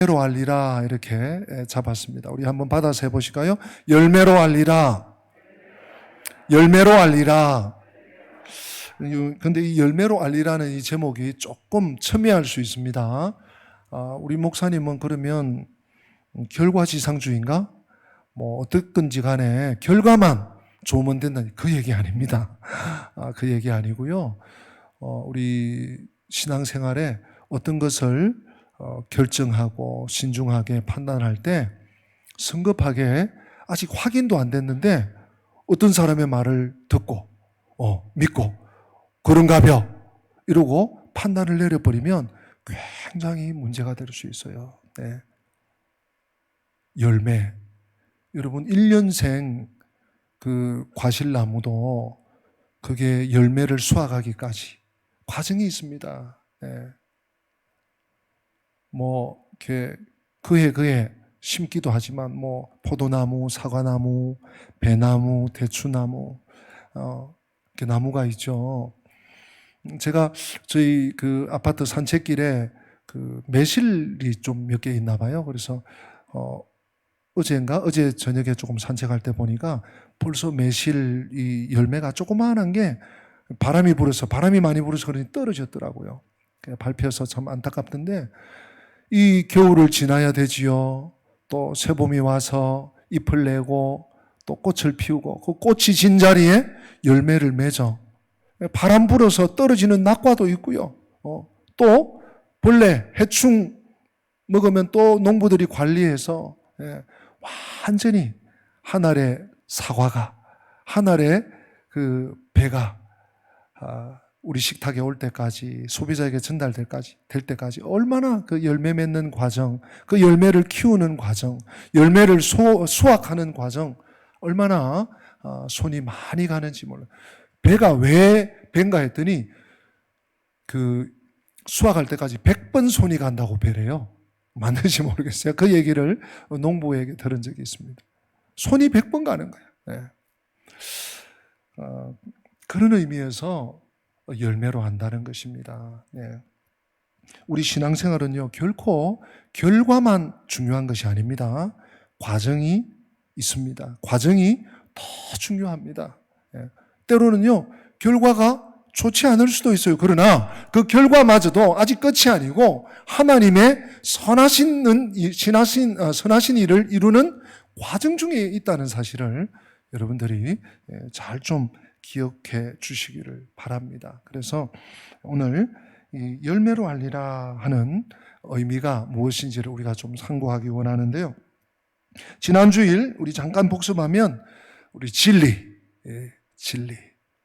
열매로 알리라 이렇게 잡았습니다. 우리 한번 받아서 해보실까요? 열매로 알리라. 열매로 알리라. 근데 이 열매로 알리라는 이 제목이 조금 첨예할 수 있습니다. 우리 목사님은 그러면 결과지상주의인가? 뭐 어떻든지 간에 결과만 좋으면 된다니 그 얘기 아닙니다. 그 얘기 아니고요. 우리 신앙생활에 어떤 것을 결정하고 신중하게 판단할 때 성급하게 아직 확인도 안 됐는데 어떤 사람의 말을 듣고 믿고 그런가벼 이러고 판단을 내려버리면 굉장히 문제가 될 수 있어요. 네. 열매. 여러분 1년생 그 과실나무도 그게 열매를 수확하기까지 과정이 있습니다. 네. 뭐 이렇게 그해 심기도 하지만 뭐 포도나무, 사과나무, 배나무, 대추나무 이렇게 나무가 있죠. 제가 저희 그 아파트 산책길에 그 매실이 좀 몇 개 있나 봐요. 그래서 어제 저녁에 조금 산책할 때 보니까 벌써 매실 이 열매가 조그마한 게 바람이 많이 불어서 그러니 떨어졌더라고요. 밟혀서 참 안타깝던데 이 겨울을 지나야 되지요. 또 새봄이 와서 잎을 내고 또 꽃을 피우고 그 꽃이 진 자리에 열매를 맺어. 바람 불어서 떨어지는 낙과도 있고요. 또 벌레, 해충 먹으면 또 농부들이 관리해서 완전히 한 알의 사과가, 한 알의 그 배가 우리 식탁에 올 때까지, 소비자에게 전달될 때까지 얼마나 그 열매 맺는 과정, 그 열매를 키우는 과정, 열매를 수확하는 과정 얼마나 손이 많이 가는지 몰라요. 배가 왜 배인가 했더니 그 수확할 때까지 100번 손이 간다고 배래요. 맞는지 모르겠어요. 그 얘기를 농부에게 들은 적이 있습니다. 손이 100번 가는 거예요. 네. 그런 의미에서 열매로 한다는 것입니다. 네. 우리 신앙생활은요, 결코 결과만 중요한 것이 아닙니다. 과정이 있습니다. 과정이 더 중요합니다. 네. 때로는요, 결과가 좋지 않을 수도 있어요. 그러나 그 결과마저도 아직 끝이 아니고 하나님의 선하신 일을 이루는 과정 중에 있다는 사실을 여러분들이 잘 좀 기억해 주시기를 바랍니다. 그래서 오늘 이 열매로 알리라 하는 의미가 무엇인지를 우리가 좀 상고하기 원하는데요. 지난 주일 우리 잠깐 복습하면 우리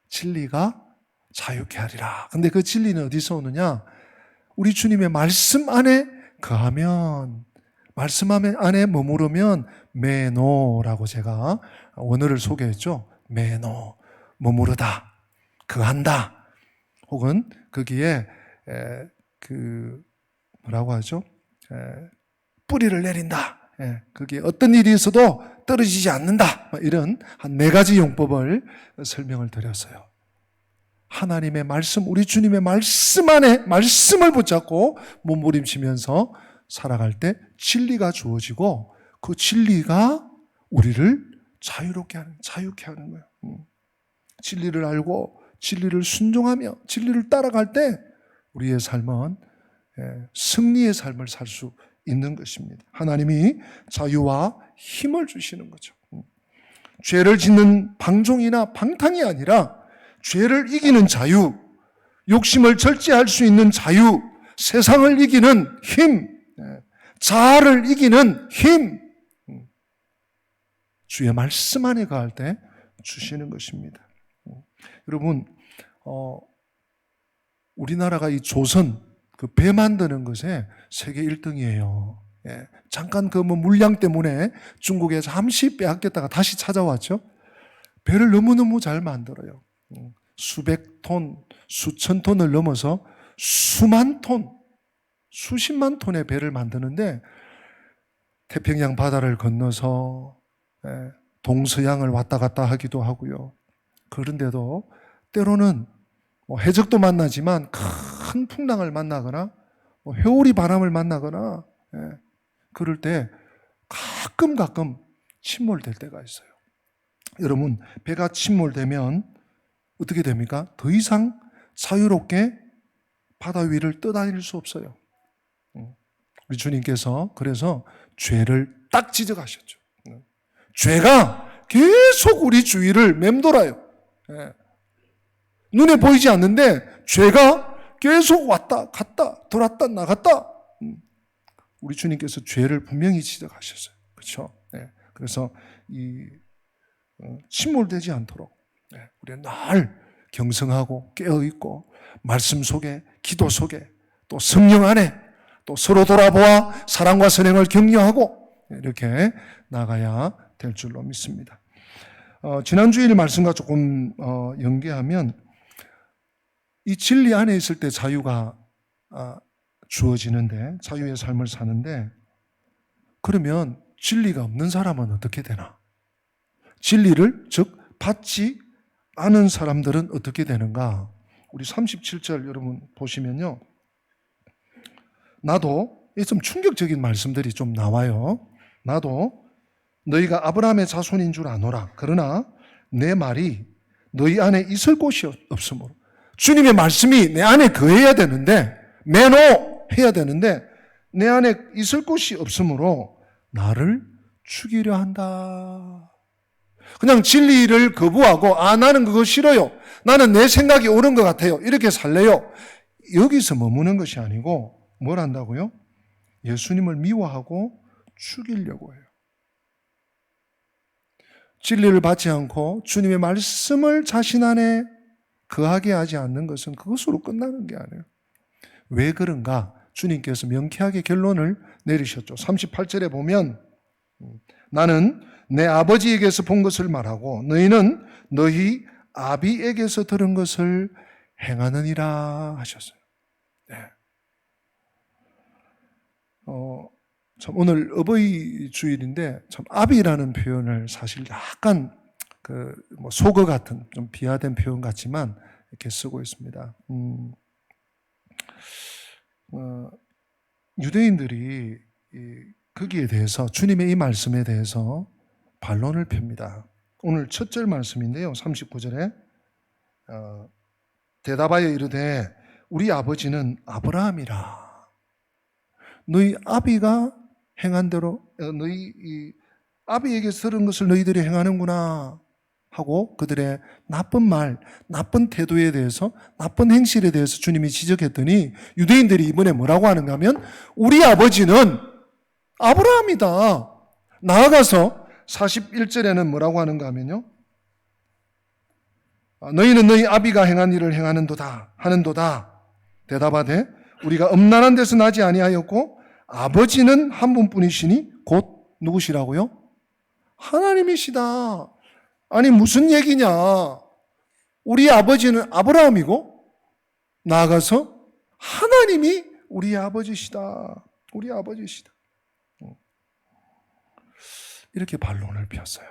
진리가 자유케 하리라. 근데 그 진리는 어디서 오느냐? 우리 주님의 말씀 안에 거하면, 말씀 안에 머무르면 메노라고 제가 원어를 소개했죠. 메노, 머무르다, 거한다. 혹은 거기에 뭐라고 하죠? 뿌리를 내린다. 그게 어떤 일이 있어도 떨어지지 않는다. 이런 한 4가지 용법을 설명을 드렸어요. 하나님의 말씀, 우리 주님의 말씀 안에 말씀을 붙잡고 몸부림치면서 살아갈 때 진리가 주어지고 그 진리가 우리를 자유케 하는 거예요. 진리를 알고 진리를 순종하며 진리를 따라갈 때 우리의 삶은 승리의 삶을 살 수 있는 것입니다. 하나님이 자유와 힘을 주시는 거죠. 죄를 짓는 방종이나 방탕이 아니라 죄를 이기는 자유, 욕심을 절제할 수 있는 자유, 세상을 이기는 힘, 자아를 이기는 힘, 주의 말씀 안에 거할 때 주시는 것입니다. 여러분, 우리나라가 이 조선 그 배 만드는 것에 세계 1등이에요. 잠깐 그 물량 때문에 중국에 잠시 빼앗겼다가 다시 찾아왔죠. 배를 너무너무 잘 만들어요. 수백 톤, 수천 톤을 넘어서 수만 톤, 수십만 톤의 배를 만드는데 태평양 바다를 건너서 동서양을 왔다 갔다 하기도 하고요. 그런데도 때로는 해적도 만나지만 큰 풍랑을 만나거나 회오리 바람을 만나거나 그럴 때 가끔 침몰될 때가 있어요. 여러분, 배가 침몰되면 어떻게 됩니까? 더 이상 자유롭게 바다 위를 떠다닐 수 없어요. 우리 주님께서 그래서 죄를 딱 지적하셨죠. 죄가 계속 우리 주위를 맴돌아요. 눈에 보이지 않는데 죄가 계속 왔다 갔다 돌았다 나갔다. 우리 주님께서 죄를 분명히 지적하셨어요. 그렇죠? 그래서 이 침몰되지 않도록 우리는 늘 경성하고 깨어있고 말씀 속에 기도 속에 또 성령 안에 또 서로 돌아보아 사랑과 선행을 격려하고 이렇게 나가야 될 줄로 믿습니다. 지난 주일 말씀과 조금 연계하면 이 진리 안에 있을 때 자유가 주어지는데 자유의 삶을 사는데 그러면 진리가 없는 사람은 어떻게 되나? 진리를 즉 받지 않은 사람들은 어떻게 되는가? 우리 37절 여러분 보시면요. 나도 좀 충격적인 말씀들이 좀 나와요. 나도 너희가 아브라함의 자손인 줄 아노라. 그러나 내 말이 너희 안에 있을 곳이 없으므로 주님의 말씀이 내 안에 거해야 되는데 매너 해야 되는데 내 안에 있을 곳이 없으므로 나를 죽이려 한다. 그냥 진리를 거부하고 나는 그거 싫어요. 나는 내 생각이 옳은 것 같아요. 이렇게 살래요. 여기서 머무는 것이 아니고 뭘 한다고요? 예수님을 미워하고 죽이려고 해요. 진리를 받지 않고 주님의 말씀을 자신 안에 거하게 하지 않는 것은 그것으로 끝나는 게 아니에요. 왜 그런가? 주님께서 명쾌하게 결론을 내리셨죠. 38절에 보면 나는 내 아버지에게서 본 것을 말하고 너희는 너희 아비에게서 들은 것을 행하느니라 하셨어요. 네. 참 오늘 어버이 주일인데 참 아비라는 표현을 사실 약간 속어 같은 좀 비하된 표현 같지만 이렇게 쓰고 있습니다. 유대인들이 거기에 대해서 주님의 이 말씀에 대해서 반론을 펴니다. 오늘 첫 절 말씀인데요. 39절에 대답하여 이르되 우리 아버지는 아브라함이라. 너희 아비가 행한 대로 너희 아비에게서 들은 것을 너희들이 행하는구나 하고 그들의 나쁜 말, 나쁜 태도에 대해서 나쁜 행실에 대해서 주님이 지적했더니 유대인들이 이번에 뭐라고 하는가 하면 우리 아버지는 아브라함이다. 나아가서 41절에는 뭐라고 하는가 하면요. 너희는 너희 아비가 행한 일을 행하는도다 하는도다. 대답하되 우리가 음란한 데서 나지 아니하였고 아버지는 한 분뿐이시니 곧 누구시라고요? 하나님이시다. 아니 무슨 얘기냐? 우리 아버지는 아브라함이고 나아가서 하나님이 우리 아버지시다. 우리 아버지시다. 이렇게 반론을 폈어요.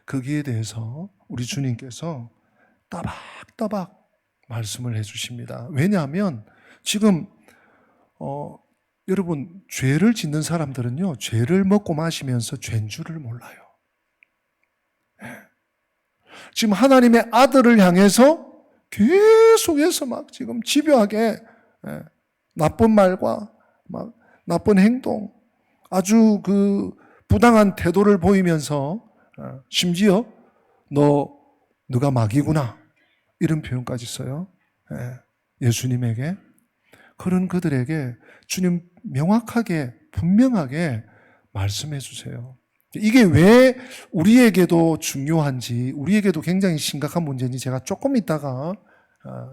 거기에 대해서 우리 주님께서 따박따박 말씀을 해주십니다. 왜냐하면 지금 여러분 죄를 짓는 사람들은요 죄를 먹고 마시면서 죄인 줄을 몰라요. 지금 하나님의 아들을 향해서 계속해서 막 지금 집요하게 나쁜 말과 막 나쁜 행동, 아주 부당한 태도를 보이면서 심지어 너가 마귀구나 이런 표현까지 써요. 예수님에게. 그런 그들에게 주님 명확하게 분명하게 말씀해 주세요. 이게 왜 우리에게도 중요한지, 우리에게도 굉장히 심각한 문제인지 제가 조금 있다가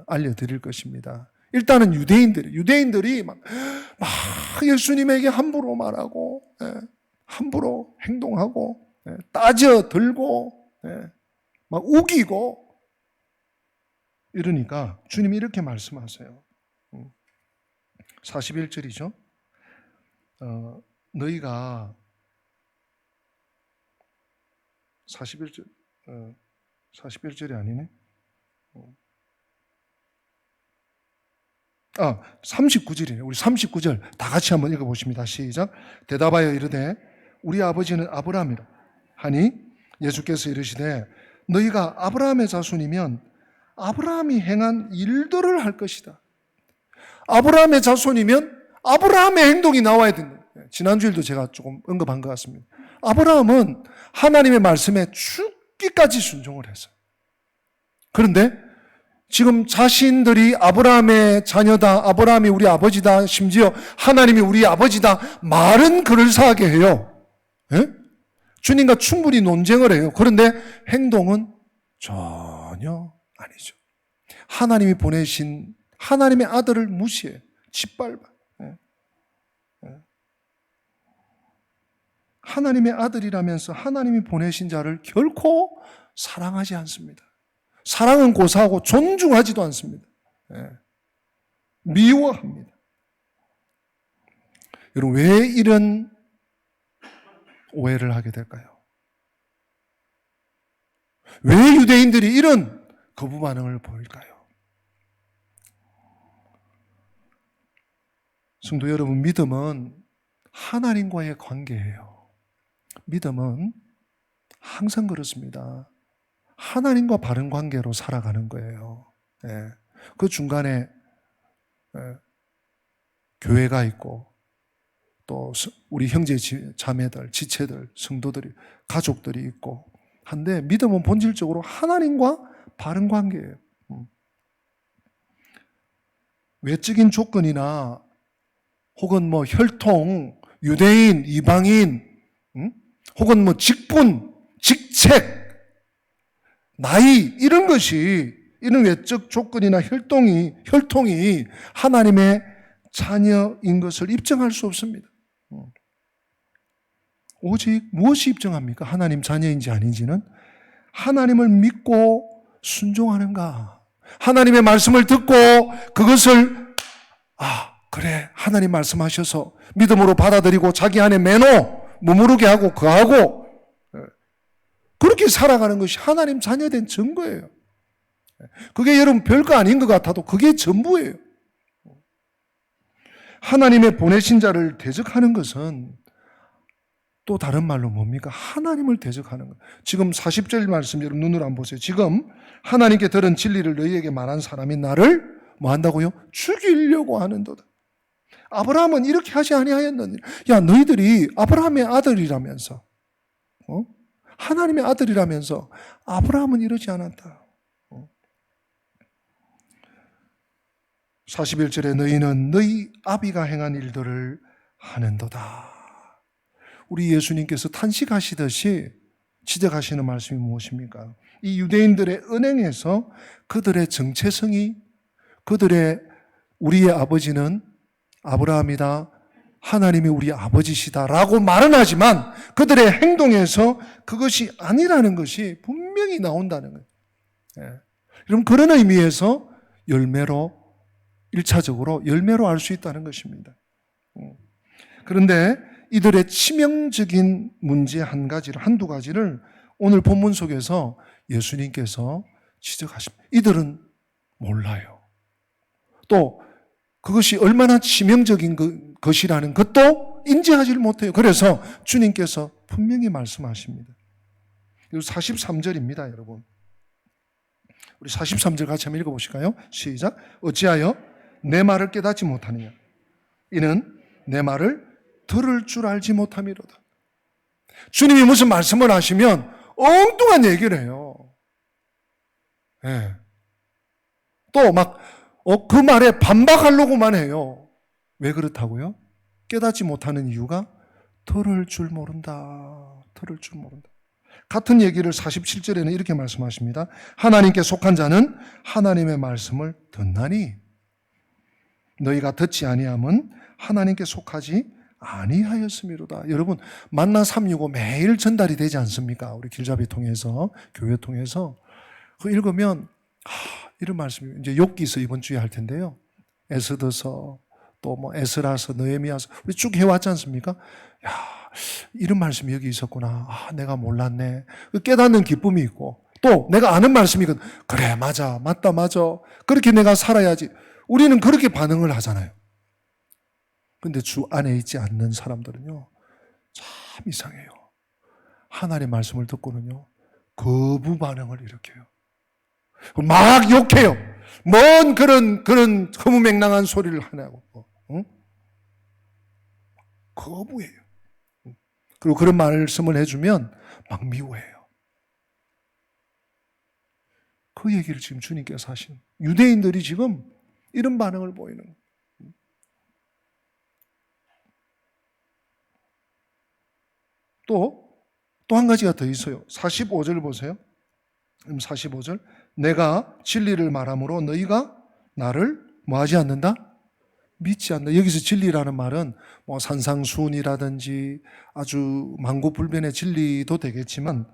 알려드릴 것입니다. 일단은 유대인들이 막 예수님에게 함부로 말하고, 함부로 행동하고, 따져들고, 막 우기고, 이러니까 주님이 이렇게 말씀하세요. 41절이죠. 너희가 41절, 41절이 아니네. 39절이네요. 우리 39절 다 같이 한번 읽어보십니다. 시작. 대답하여 이르되 우리 아버지는 아브라함이라 하니 예수께서 이르시되 너희가 아브라함의 자손이면 아브라함이 행한 일들을 할 것이다. 아브라함의 자손이면 아브라함의 행동이 나와야 된다. 지난주일도 제가 조금 언급한 것 같습니다. 아브라함은 하나님의 말씀에 죽기까지 순종을 했어요. 그런데 지금 자신들이 아브라함의 자녀다, 아브라함이 우리 아버지다, 심지어 하나님이 우리 아버지다, 말은 그럴싸하게 해요. 예? 주님과 충분히 논쟁을 해요. 그런데 행동은 전혀 아니죠. 하나님이 보내신 하나님의 아들을 무시해, 짓밟아. 하나님의 아들이라면서 하나님이 보내신 자를 결코 사랑하지 않습니다. 사랑은 고사하고 존중하지도 않습니다. 미워합니다. 여러분, 왜 이런 오해를 하게 될까요? 왜 유대인들이 이런 거부 반응을 보일까요? 성도 여러분, 믿음은 하나님과의 관계예요. 믿음은 항상 그렇습니다. 하나님과 바른 관계로 살아가는 거예요. 그 중간에 교회가 있고 또 우리 형제 자매들, 지체들, 성도들이, 가족들이 있고 한데 믿음은 본질적으로 하나님과 바른 관계예요. 외적인 조건이나 혹은 뭐 혈통, 유대인, 이방인, 혹은 뭐 직분, 직책, 나이 이런 것이 이런 외적 조건이나 혈통이 하나님의 자녀인 것을 입증할 수 없습니다. 오직 무엇이 입증합니까? 하나님 자녀인지 아닌지는 하나님을 믿고 순종하는가, 하나님의 말씀을 듣고 그것을 그래 하나님 말씀하셔서 믿음으로 받아들이고 자기 안에 머무르게 하고 거하고 그렇게 살아가는 것이 하나님 자녀된 증거예요. 그게 여러분 별거 아닌 것 같아도 그게 전부예요. 하나님의 보내신 자를 대적하는 것은 또 다른 말로 뭡니까? 하나님을 대적하는 거예요. 지금 40절 말씀 여러분 눈으로 한번 보세요. 지금 하나님께 들은 진리를 너희에게 말한 사람이 나를 뭐 한다고요? 죽이려고 하는도다. 아브라함은 이렇게 하지 아니하였느니라. 야, 너희들이 아브라함의 아들이라면서 하나님의 아들이라면서 아브라함은 이러지 않았다. 41절에 너희는 너희 아비가 행한 일들을 하는도다. 우리 예수님께서 탄식하시듯이 지적하시는 말씀이 무엇입니까? 이 유대인들의 은행에서 그들의 정체성이 우리의 아버지는 아브라함이다, 하나님이 우리 아버지시다라고 말은 하지만 그들의 행동에서 그것이 아니라는 것이 분명히 나온다는 거예요. 여러분, 그런 의미에서 1차적으로 열매로 알 수 있다는 것입니다. 그런데 이들의 치명적인 문제 한두 가지를 오늘 본문 속에서 예수님께서 지적하십니다. 이들은 몰라요. 또 그것이 얼마나 치명적인 것이라는 것도 인지하지를 못해요. 그래서 주님께서 분명히 말씀하십니다. 43절입니다, 여러분. 우리 43절 같이 한번 읽어보실까요? 시작. 어찌하여 내 말을 깨닫지 못하느냐? 이는 내 말을 들을 줄 알지 못함이로다. 주님이 무슨 말씀을 하시면 엉뚱한 얘기를 해요. 또 막 그 말에 반박하려고만 해요. 왜 그렇다고요? 깨닫지 못하는 이유가 들을 줄 모른다. 들을 줄 모른다. 같은 얘기를 47절에는 이렇게 말씀하십니다. 하나님께 속한 자는 하나님의 말씀을 듣나니 너희가 듣지 아니함은 하나님께 속하지 아니하였음이로다. 여러분, 만나 365 매일 전달이 되지 않습니까? 우리 길잡이 통해서, 교회 통해서. 그거 읽으면 이런 말씀이 이제 욥기서 이번 주에 할 텐데요. 에스더서 또 뭐 에스라서, 느헤미야서 우리 쭉 해왔지 않습니까? 야, 이런 말씀이 여기 있었구나. 내가 몰랐네. 깨닫는 기쁨이 있고 또 내가 아는 말씀이거든. 그래, 맞다. 그렇게 내가 살아야지. 우리는 그렇게 반응을 하잖아요. 근데 주 안에 있지 않는 사람들은요, 참 이상해요. 하나님의 말씀을 듣고는요, 거부 반응을 일으켜요. 막 욕해요. 뭔 그런 허무맹랑한 소리를 하냐고. 응? 거부해요. 그리고 그런 말씀을 해주면 막 미워해요. 그 얘기를 지금 주님께서 하신, 유대인들이 지금 이런 반응을 보이는 거예요. 또 한 가지가 더 있어요. 45절 보세요. 45절. 내가 진리를 말함으로 너희가 나를 뭐 하지 않는다? 믿지 않는다. 여기서 진리라는 말은 뭐 산상수훈이라든지 아주 만고불변의 진리도 되겠지만,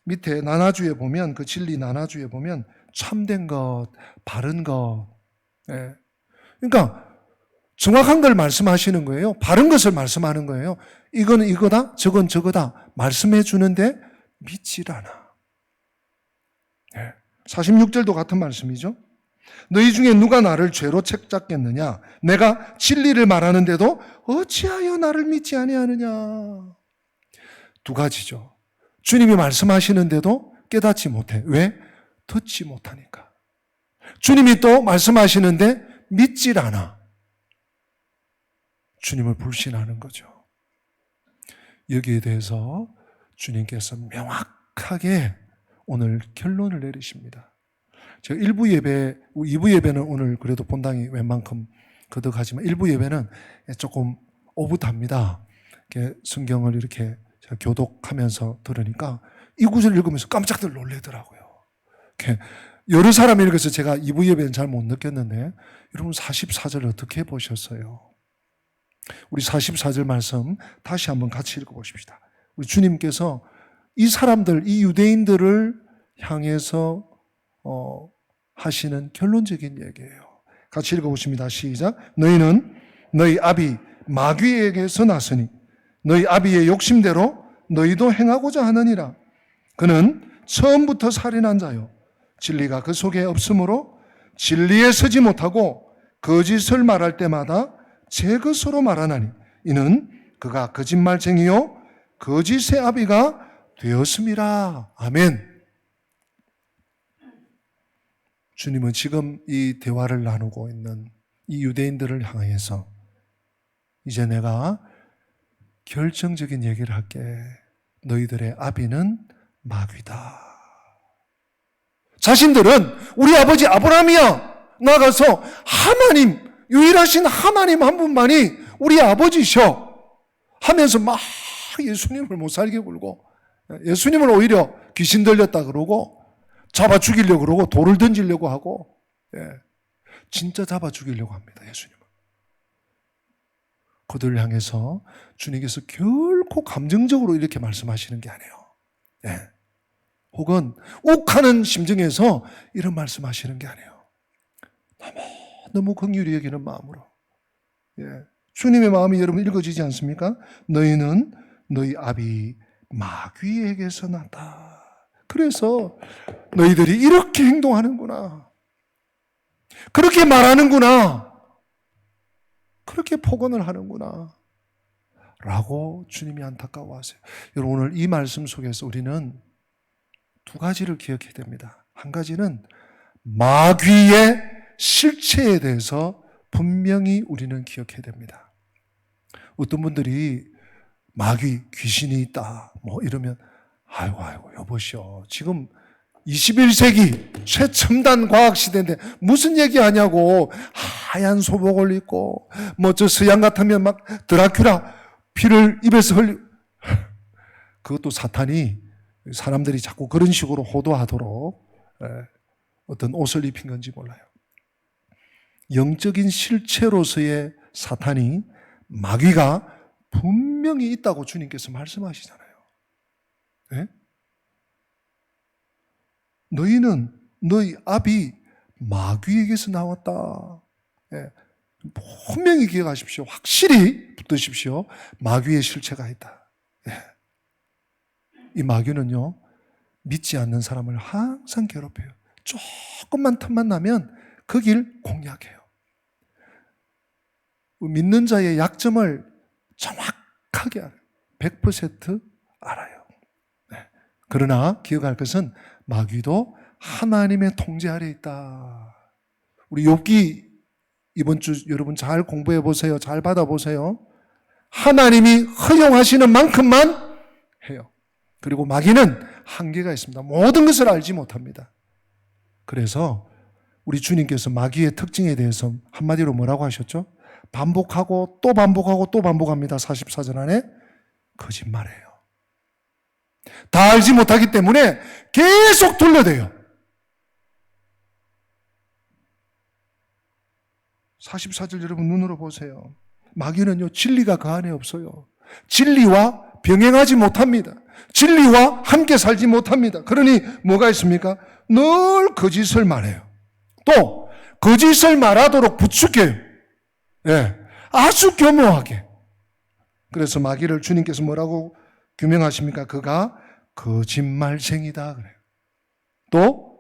밑에 나나주에 보면, 그 진리 나나주에 보면 참된 것, 바른 것. 예. 그러니까 정확한 걸 말씀하시는 거예요. 바른 것을 말씀하는 거예요. 이거는 이거다, 저건 저거다 말씀해 주는데 믿질 않아. 46절도 같은 말씀이죠. 너희 중에 누가 나를 죄로 책잡겠느냐? 내가 진리를 말하는데도 어찌하여 나를 믿지 아니하느냐? 두 가지죠. 주님이 말씀하시는데도 깨닫지 못해. 왜? 듣지 못하니까. 주님이 또 말씀하시는데 믿질 않아. 주님을 불신하는 거죠. 여기에 대해서 주님께서 명확하게 오늘 결론을 내리십니다. 제가 1부 예배, 2부 예배는 오늘 그래도 본당이 웬만큼 거듭하지만 1부 예배는 조금 오붓합니다. 성경을 이렇게 제가 교독하면서 들으니까 이 구절을 읽으면서 깜짝들 놀래더라고요. 여러 사람이 읽어서 제가 2부 예배는 잘 못 느꼈는데 여러분 44절 어떻게 보셨어요? 우리 44절 말씀 다시 한번 같이 읽어보십시다. 우리 주님께서 이 사람들, 이 유대인들을 향해서 하시는 결론적인 얘기예요. 같이 읽어보십니다. 시작. 너희는 너희 아비 마귀에게서 났으니 너희 아비의 욕심대로 너희도 행하고자 하느니라. 그는 처음부터 살인한 자요 진리가 그 속에 없으므로 진리에 서지 못하고 거짓을 말할 때마다 제 것으로 말하나니 이는 그가 거짓말쟁이요 거짓의 아비가 되었음이라. 아멘. 주님은 지금 이 대화를 나누고 있는 이 유대인들을 향해서 이제 내가 결정적인 얘기를 할게. 너희들의 아비는 마귀다. 자신들은 우리 아버지 아브라함이야. 나가서 하나님, 유일하신 하나님 한 분만이 우리 아버지셔 하면서 막 예수님을 못 살게 굴고, 예수님을 오히려 귀신 들렸다 그러고 잡아 죽이려고 그러고 돌을 던지려고 하고, 진짜 잡아 죽이려고 합니다. 예수님을. 그들을 향해서 주님께서 결코 감정적으로 이렇게 말씀하시는 게 아니에요. 혹은 욱하는 심정에서 이런 말씀하시는 게 아니에요. 너무 긍휼히 여기는 마음으로. 주님의 마음이 여러분 읽어지지 않습니까? 너희는 너희 아비 마귀에게서 났다. 그래서 너희들이 이렇게 행동하는구나. 그렇게 말하는구나. 그렇게 폭언을 하는구나. 라고 주님이 안타까워하세요. 여러분 오늘 이 말씀 속에서 우리는 두 가지를 기억해야 됩니다. 한 가지는 마귀의 실체에 대해서 분명히 우리는 기억해야 됩니다. 어떤 분들이 마귀, 귀신이 있다 뭐 이러면 아이고 여보시오. 지금 21세기 최첨단 과학 시대인데 무슨 얘기하냐고. 하얀 소복을 입고 뭐 저 서양 같으면 막 드라큘라 피를 입에서 흘리. 그것도 사탄이 사람들이 자꾸 그런 식으로 호도하도록 어떤 옷을 입힌 건지 몰라요. 영적인 실체로서의 사탄이, 마귀가 분명히 있다고 주님께서 말씀하시잖아요. 너희는 너희 아비 마귀에게서 나왔다. 분명히 기억하십시오. 확실히 붙드십시오. 마귀의 실체가 있다. 이 마귀는요, 믿지 않는 사람을 항상 괴롭혀요. 조금만 틈만 나면 그 길 공략해요. 믿는 자의 약점을 정확하게 알아요. 100% 알아요. 네. 그러나 기억할 것은 마귀도 하나님의 통제 아래 있다. 우리 욥기 이번 주 여러분 잘 공부해 보세요. 잘 받아 보세요. 하나님이 허용하시는 만큼만 해요. 그리고 마귀는 한계가 있습니다. 모든 것을 알지 못합니다. 그래서 우리 주님께서 마귀의 특징에 대해서 한마디로 뭐라고 하셨죠? 반복하고 또 반복하고 또 반복합니다. 44절 안에 거짓말해요. 다 알지 못하기 때문에 계속 돌려대요. 44절 여러분 눈으로 보세요. 마귀는요, 진리가 그 안에 없어요. 진리와 병행하지 못합니다. 진리와 함께 살지 못합니다. 그러니 뭐가 있습니까? 늘 거짓을 말해요. 또 거짓을 말하도록 부추겨요. 예, 아주 교묘하게. 그래서 마귀를 주님께서 뭐라고 규명하십니까? 그가 거짓말쟁이다 그래요. 또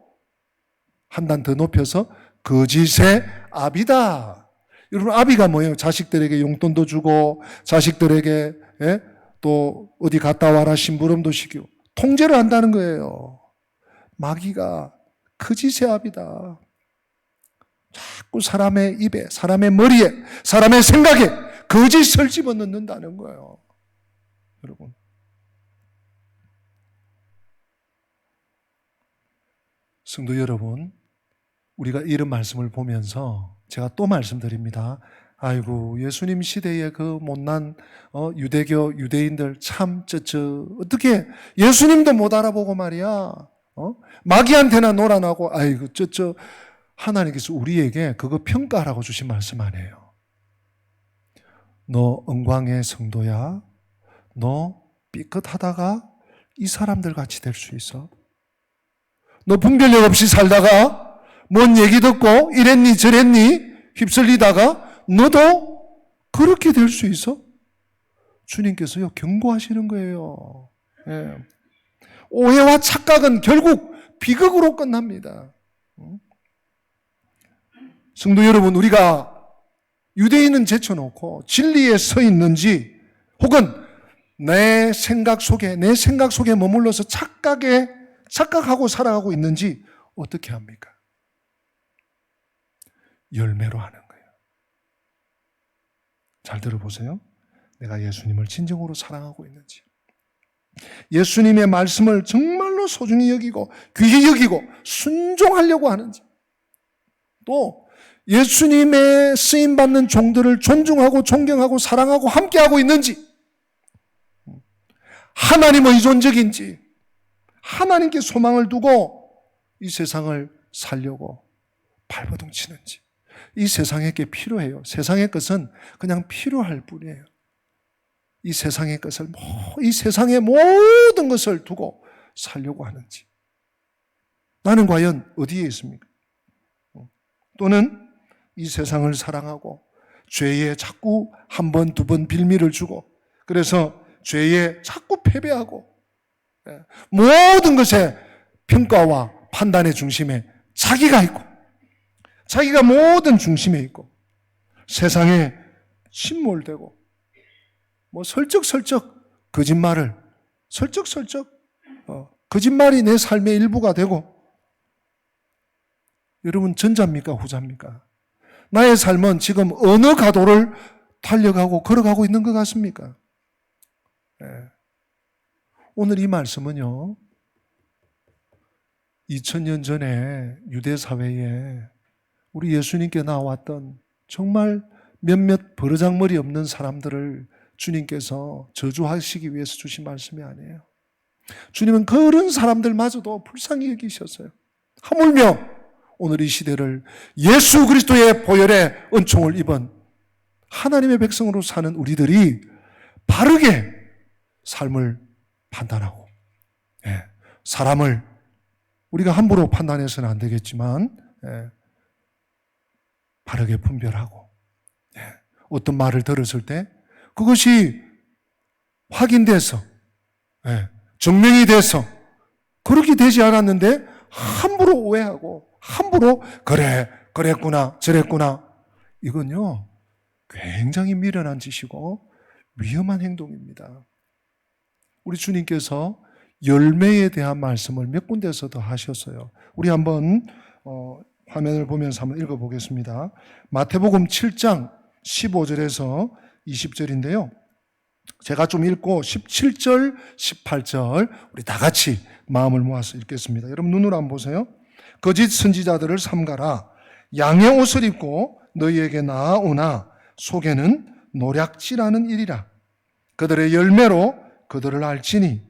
한 단 더 높여서 거짓의 아비다. 여러분, 아비가 뭐예요? 자식들에게 용돈도 주고 자식들에게 또 어디 갔다 와라 심부름도 시키고 통제를 한다는 거예요. 마귀가 거짓의 아비다. 자꾸 사람의 입에, 사람의 머리에, 사람의 생각에 거짓을 집어넣는다는 거예요. 여러분, 성도 여러분, 우리가 이런 말씀을 보면서 제가 또 말씀드립니다. 아이고, 예수님 시대의 그 못난 유대교 유대인들 참 어떻게 예수님도 못 알아보고 말이야. 마귀한테나 놀아나고 아이고 하나님께서 우리에게 그거 평가하라고 주신 말씀 아니에요. 너 은광의 성도야. 너 삐끗하다가 이 사람들 같이 될 수 있어. 너 분별력 없이 살다가 뭔 얘기 듣고 이랬니 저랬니 휩쓸리다가 너도 그렇게 될 수 있어? 주님께서요 경고하시는 거예요. 예. 오해와 착각은 결국 비극으로 끝납니다. 성도 여러분, 우리가 유대인은 제쳐놓고 진리에 서 있는지 혹은 내 생각 속에 머물러서 착각하고 살아가고 있는지 어떻게 합니까? 열매로 하는 거예요. 잘 들어보세요. 내가 예수님을 진정으로 사랑하고 있는지, 예수님의 말씀을 정말로 소중히 여기고 귀히 여기고 순종하려고 하는지, 또 예수님의 쓰임받는 종들을 존중하고 존경하고 사랑하고 함께하고 있는지, 하나님 의존적인지, 하나님께 소망을 두고 이 세상을 살려고 발버둥 치는지. 이 세상에게 필요해요. 세상의 것은 그냥 필요할 뿐이에요. 이 세상의 것을, 이 세상의 모든 것을 두고 살려고 하는지. 나는 과연 어디에 있습니까? 또는 이 세상을 사랑하고 죄에 자꾸 한 번, 두 번 빌미를 주고, 그래서 죄에 자꾸 패배하고, 모든 것의 평가와 판단의 중심에 자기가 있고, 자기가 모든 중심에 있고, 세상에 침몰되고, 설쩍설쩍 거짓말을, 거짓말이 내 삶의 일부가 되고, 여러분 전자입니까? 후자입니까? 나의 삶은 지금 어느 가도를 달려가고 걸어가고 있는 것 같습니까? 네. 오늘 이 말씀은요, 2000년 전에 유대 사회에 우리 예수님께 나왔던 정말 몇몇 버르장머리 없는 사람들을 주님께서 저주하시기 위해서 주신 말씀이 아니에요. 주님은 그런 사람들마저도 불쌍히 여기셨어요. 하물며 오늘 이 시대를 예수 그리스도의 보혈의 은총을 입은 하나님의 백성으로 사는 우리들이 바르게 삶을 판단하고, 사람을 우리가 함부로 판단해서는 안 되겠지만 바르게 분별하고, 어떤 말을 들었을 때 그것이 확인돼서 증명이 돼서 그렇게 되지 않았는데 함부로 오해하고 함부로 그래 그랬구나, 저랬구나. 이건요, 굉장히 미련한 짓이고 위험한 행동입니다. 우리 주님께서 열매에 대한 말씀을 몇 군데에서도 하셨어요. 우리 한번 화면을 보면서 한번 읽어보겠습니다. 마태복음 7장 15절에서 20절인데요. 제가 좀 읽고 17절, 18절 우리 다 같이 마음을 모아서 읽겠습니다. 여러분 눈으로 한번 보세요. 거짓 선지자들을 삼가라. 양의 옷을 입고 너희에게 나아오나 속에는 노략질하는 일이라. 그들의 열매로 그들을 알지니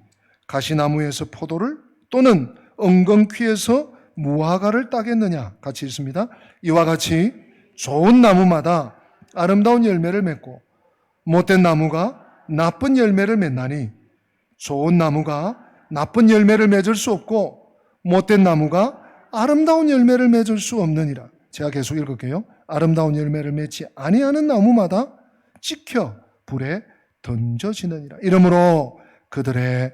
가시나무에서 포도를 또는 엉겅퀴에서 무화과를 따겠느냐. 같이 읽습니다. 이와 같이 좋은 나무마다 아름다운 열매를 맺고 못된 나무가 나쁜 열매를 맺나니 좋은 나무가 나쁜 열매를 맺을 수 없고 못된 나무가 아름다운 열매를 맺을 수 없느니라. 제가 계속 읽을게요. 아름다운 열매를 맺지 아니하는 나무마다 찍혀 불에 던져지느니라. 이러므로 그들의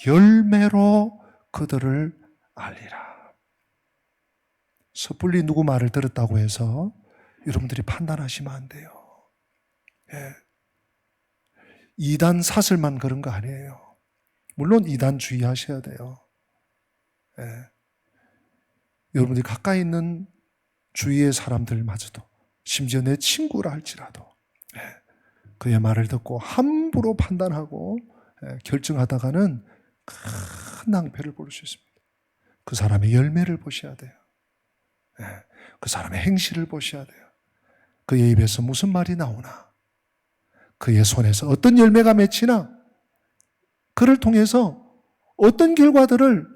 열매로 그들을 알리라. 섣불리 누구 말을 들었다고 해서 여러분들이 판단하시면 안 돼요. 예. 이단 사슬만 그런 거 아니에요. 물론 이단 주의하셔야 돼요. 예. 여러분들이 가까이 있는 주위의 사람들마저도 심지어 내 친구라 할지라도 예. 그의 말을 듣고 함부로 판단하고 예. 결정하다가는 큰 낭패를 볼 수 있습니다. 그 사람의 열매를 보셔야 돼요. 예. 그 사람의 행실을 보셔야 돼요. 그의 입에서 무슨 말이 나오나, 그의 손에서 어떤 열매가 맺히나, 그를 통해서 어떤 결과들을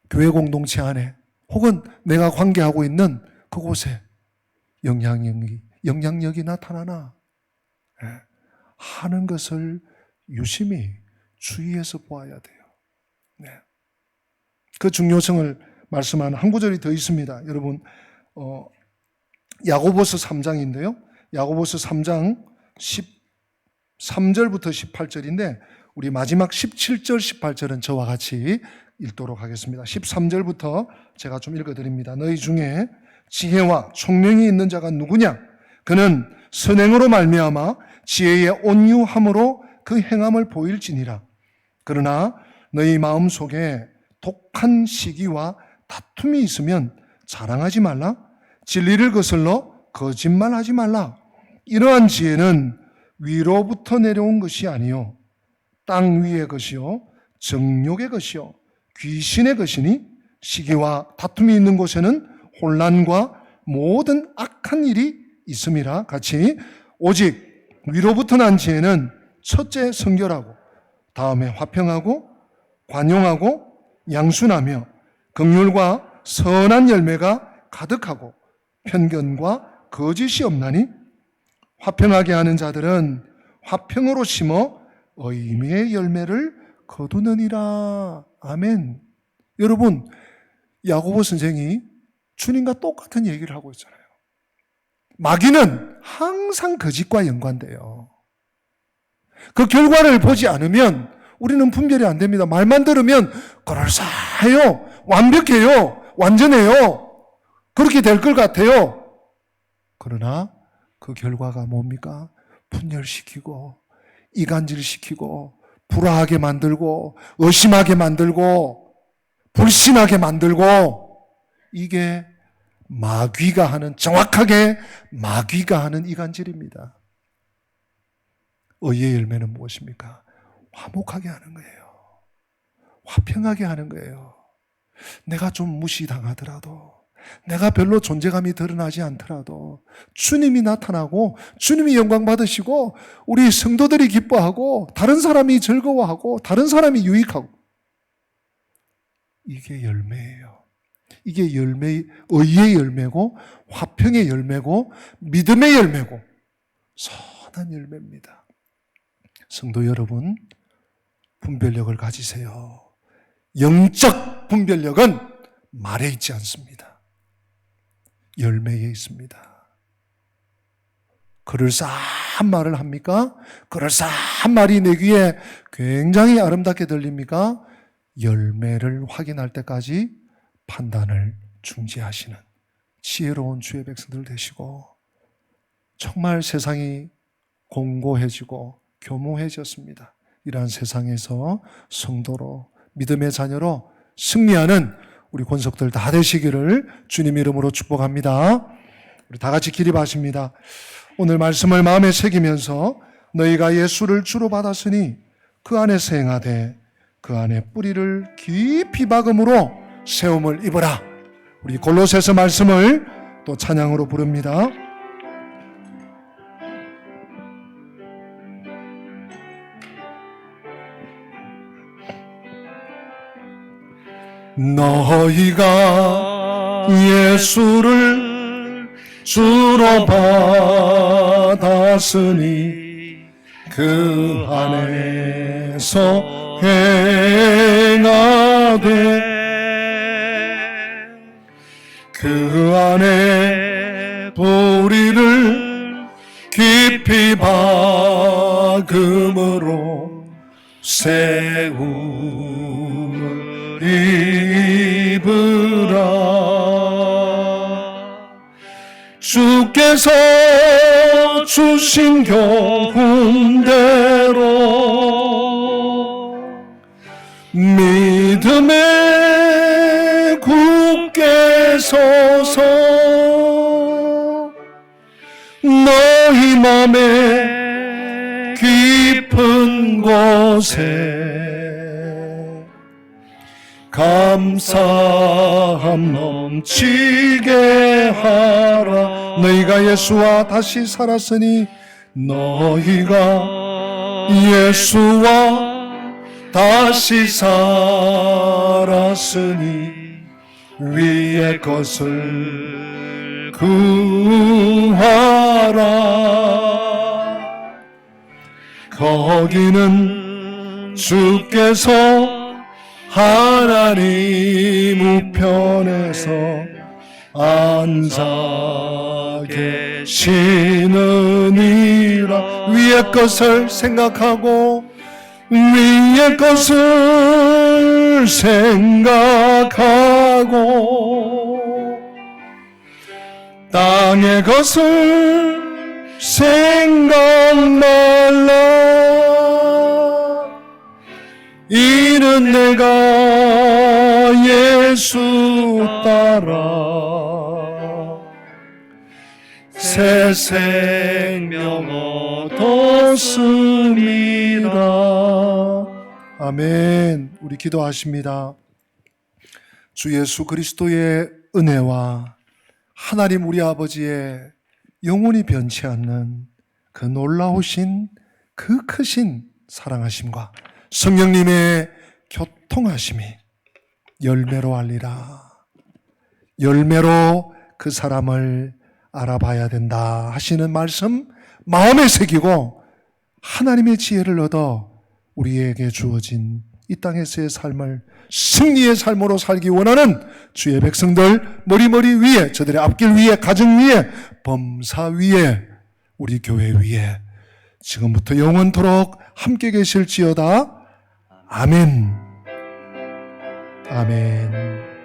교회 공동체 안에 혹은 내가 관계하고 있는 그곳에 영향력이 나타나나 예, 하는 것을 유심히 주의해서 보아야 돼요. 네. 그 중요성을 말씀하는 한 구절이 더 있습니다. 여러분 야고보서 3장인데요. 야고보서 3장 13절부터 18절인데 우리 마지막 17절, 18절은 저와 같이 읽도록 하겠습니다. 13절부터 제가 좀 읽어드립니다. 너희 중에 지혜와 총명이 있는 자가 누구냐? 그는 선행으로 말미암아 지혜의 온유함으로 그 행함을 보일지니라. 그러나 너희 마음속에 독한 시기와 다툼이 있으면 자랑하지 말라. 진리를 거슬러 거짓말하지 말라. 이러한 지혜는 위로부터 내려온 것이 아니요 땅 위의 것이요 정욕의 것이요 귀신의 것이니 시기와 다툼이 있는 곳에는 혼란과 모든 악한 일이 있음이라. 같이 오직 위로부터 난 지혜는 첫째 성결하고 다음에 화평하고 관용하고 양순하며 긍휼과 선한 열매가 가득하고 편견과 거짓이 없나니 화평하게 하는 자들은 화평으로 심어 의미의 열매를 거두느니라. 아멘. 여러분, 야고보 선생이 주님과 똑같은 얘기를 하고 있잖아요. 마귀는 항상 거짓과 연관돼요. 그 결과를 보지 않으면 우리는 분별이 안 됩니다. 말만 들으면 그럴싸해요, 완벽해요, 완전해요, 그렇게 될 것 같아요. 그러나 그 결과가 뭡니까? 분열시키고 이간질시키고 불화하게 만들고 의심하게 만들고 불신하게 만들고, 이게 마귀가 하는, 정확하게 마귀가 하는 이간질입니다. 의의 열매는 무엇입니까? 화목하게 하는 거예요. 화평하게 하는 거예요. 내가 좀 무시당하더라도, 내가 별로 존재감이 드러나지 않더라도 주님이 나타나고 주님이 영광 받으시고 우리 성도들이 기뻐하고 다른 사람이 즐거워하고 다른 사람이 유익하고, 이게 열매예요. 이게 의의 열매고 화평의 열매고 믿음의 열매고 선한 열매입니다. 성도 여러분, 분별력을 가지세요. 영적 분별력은 말에 있지 않습니다. 열매에 있습니다. 그럴싸한 말을 합니까? 그럴싸한 말이 내 귀에 굉장히 아름답게 들립니까? 열매를 확인할 때까지 판단을 중지하시는 지혜로운 주의 백성들 되시고 정말 세상이 공고해지고 교묘해졌습니다. 이러한 세상에서 성도로 믿음의 자녀로 승리하는 우리 권속들 다 되시기를 주님 이름으로 축복합니다. 우리 다 같이 기립하십니다. 오늘 말씀을 마음에 새기면서 너희가 예수를 주로 받았으니 그 안에서 행하되 그 안에 뿌리를 깊이 박음으로 세움을 입으라. 우리 골로새서 말씀을 또 찬양으로 부릅니다. 너희가 예수를 주로 받았으니 그 안에서 행하되 그 안에 뿌리를 깊이 박음으로 세움을 입으라. 주께서 주신 교훈대로 믿음에 굳게 서서 너희 맘에 깊은 곳에 감사함 넘치게 하라. 너희가 예수와 다시 살았으니 너희가 예수와 다시 살았으니 위의 것을 구하라. 거기는 주께서 하나님 우편에서 앉아 계시느니라. 위의 것을 생각하고 위의 것을 생각하고 땅의 것을 생각 말라. 이는 내가 예수 따라 새 생명 얻었음이라. 아멘. 우리 기도하십니다. 주 예수 그리스도의 은혜와 하나님 우리 아버지의 영원히 변치 않는 그 놀라우신 그 크신 사랑하심과 성령님의 교통하심이 열매로 알리라. 열매로 그 사람을 알아봐야 된다 하시는 말씀 마음에 새기고 하나님의 지혜를 얻어 우리에게 주어진 이 땅에서의 삶을 승리의 삶으로 살기 원하는 주의 백성들 머리머리 위에, 저들의 앞길 위에, 가정 위에, 범사 위에, 우리 교회 위에 지금부터 영원토록 함께 계실지어다. 아멘. 아멘.